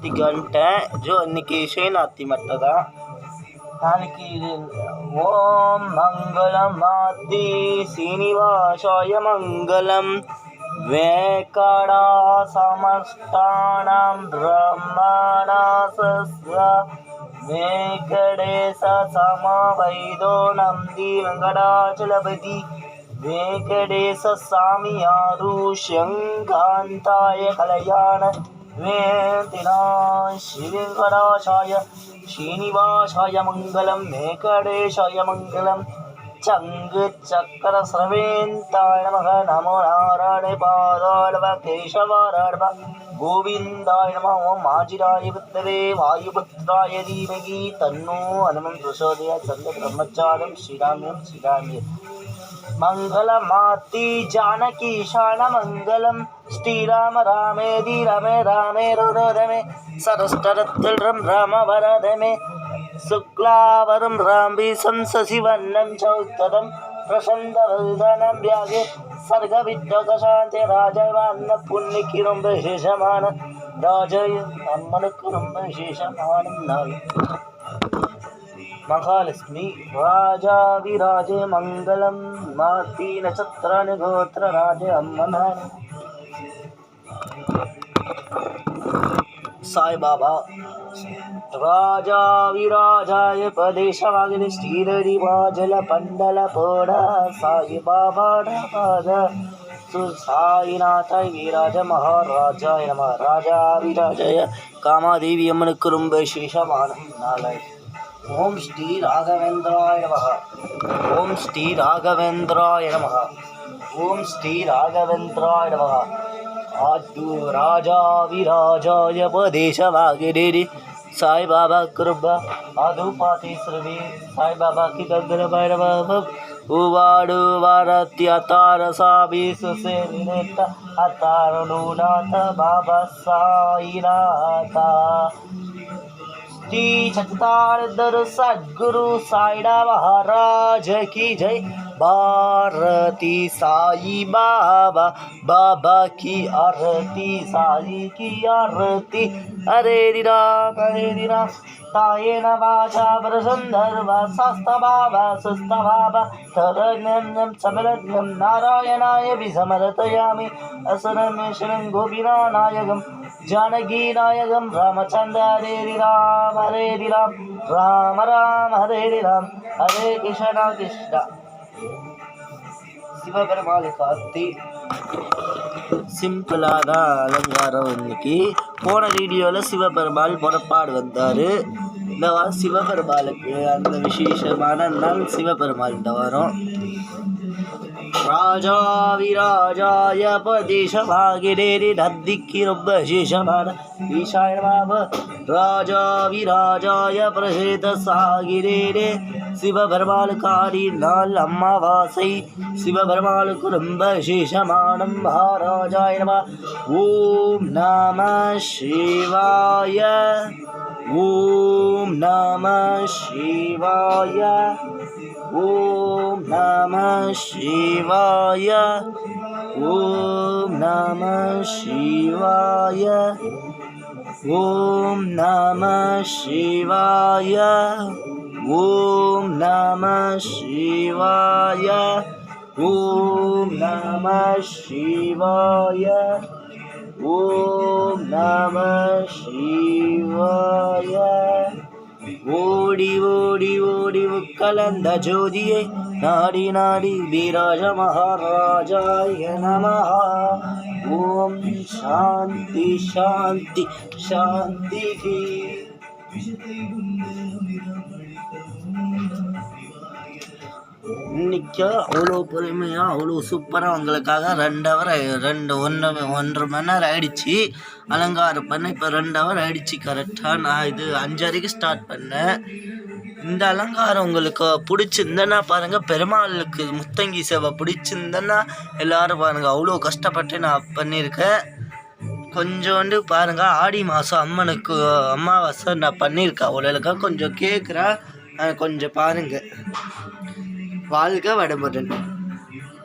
ஆர்த்தி கண்டேன் ஜோ இன்னைக்கு ஷேனார்த்தி மட்டும் தான் நாளைக்கு. ஓம் மங்களம் ஆர்த்தி சீனிவாசாய மங்களம் வேங்கடா சமஸ்தானம் பிரம்மணாசஸ்ய वेंकटेश समवैदो नंदी वेंकटाचलपति वेंकटेश स्वामियारुष्यङ्कान्ताय कलयाण वेंकटेशा श्रीवेंकटाचाय श्रीनिवासाय मंगलम वेंकटेशाय मंगलम चंगचक्र स्रवेन्ताय नमः नमो नारायण पादाय केशवाय गोविंदाय नमः ओम माजिराय विद्महे वायुपुत्राय धीमहि तन्नो हनुमन् प्रचोदयात् सर्व ब्रह्मचारं श्रीराम्यं श्रीराम्ये मंगलमाति जानकी शान मंगलम श्रीराम रामेदि रमे रामे रोदमे सरस्तरत्तरं राम वरदमे शुक्लावरं राम्बि संससिवन्नं चौत्तरं प्रसन्नवदनं व्यागे सर्गविद्योगशान्ति राजवान्न पुण्यकी ரொம்ப விசேஷமான ராஜய அம்மனுக்கு ரொம்ப விசேஷமான நாள். மகாலட்சுமி ராஜாவிராஜ மங்களம் மாத்தி நட்சத்திர கோத்திர ராஜ அம்மனான். சாய்பாபா ராஜாவிராஜாய பதேசவாகினி ஸ்ரீரடிவாஜல பண்டல போட சாய்பாபா பாத சாயிநாதாய் வீராஜ மகாராஜாய நம. ராஜாவிராஜாய காமாதேவி அம்மனுக்கு ரொம்ப விசேஷமான நாளை. ஓம் ஸ்ரீ ராகவேந்திராய நமः. ஓம் ஸ்ரீ ராகவேந்திராய நமः. ஓம் ஸ்ரீ ராகவேந்திராய நமः. आदु राजा विराजाय पदेशवागिरी साई बाबा कृपा आदु पाति श्रवी साई बाबा की गगन भैरव उवाडु वारत्यातार साबिसु से विनेत अतारुनाथ बाबा साईनाथा श्री सच्चिदानंद सद्गुरु साईडा महाराज की जय. भारती साई बाबा बाबा की आरती साई की आरती. हरे राम तायेन वाचा प्रसन्धर्व सस्तभाव सुस्तभाव तरण्यं समरज्ञं नारायणाय विसमर्पयामि. असुरमेशनं गोपीनानायकं जानकीनायकं रामचन्द्र. हरे राम राम राम हरे राम हरे कृष्ण कृष्ण. சிவபெருமாளை காத்தி சிம்பிளாக தான் அலங்காரம். இன்னைக்கு போன வீடியோவில் சிவபெருமாள் புறப்பாடு வந்தார். இந்த வாரம் சிவபெருமாளுக்கு அந்த விசேஷமான நாள் சிவபெருமாள் இந்த வாரம். ராஜா விராஜாய பதேசவாகிரேரி நந்திக்கு ரொம்ப விசேஷமான ஈசாய பாப ராஜா விராஜாய பிரசேத சாகிரேரே. சிவபெருமாளுக்காடி நாள் அம்மாவாசை. சிவபெருமாளுக்கு ரொம்ப விசேஷமான மகாராஜாய நம. ஓம் நம சிவாய ஓம் நம சிவாய ஓம் நம சிவாய ஓம் நம சிவாய ஓம் நம சிவாய ஓம் நம சிவாய ஓம் நம சிவாய ஓம் நம சிவாய. ஓடி ஓடி ஓடி கலந்த ஜோதியை நாடி நாடி வீராஜ மகாராஜாய நமஹ. ஓம் சாந்தி சாந்தி சாந்தி. இன்னைக்கு அவ்வளோ பொறுமையாக அவ்வளோ சூப்பராக உங்களுக்காக 2 ஹவர் 1.5 மணி நேரம் ஆயிடுச்சு அலங்காரம் பண்ண. இப்போ 2 ஹவர் ஆயிடுச்சு கரெக்டாக. நான் இது 5:30க்கு ஸ்டார்ட் பண்ணேன். இந்த அலங்காரம் உங்களுக்கு பிடிச்சிருந்தேன்னா பாருங்கள். பெருமாளுக்கு முத்தங்கி சேவை பிடிச்சிருந்தேன்னா எல்லோரும் பாருங்கள். அவ்வளோ கஷ்டப்பட்டு நான் பண்ணியிருக்கேன். கொஞ்சோண்டு பாருங்கள். ஆடி மாதம் அம்மனுக்கு அமாவாசை நான் பண்ணியிருக்கேன். அவ்வளோக்கா கொஞ்சம் கேட்குறேன். கொஞ்சம் பாருங்கள். வாழ்க வடமுடன்.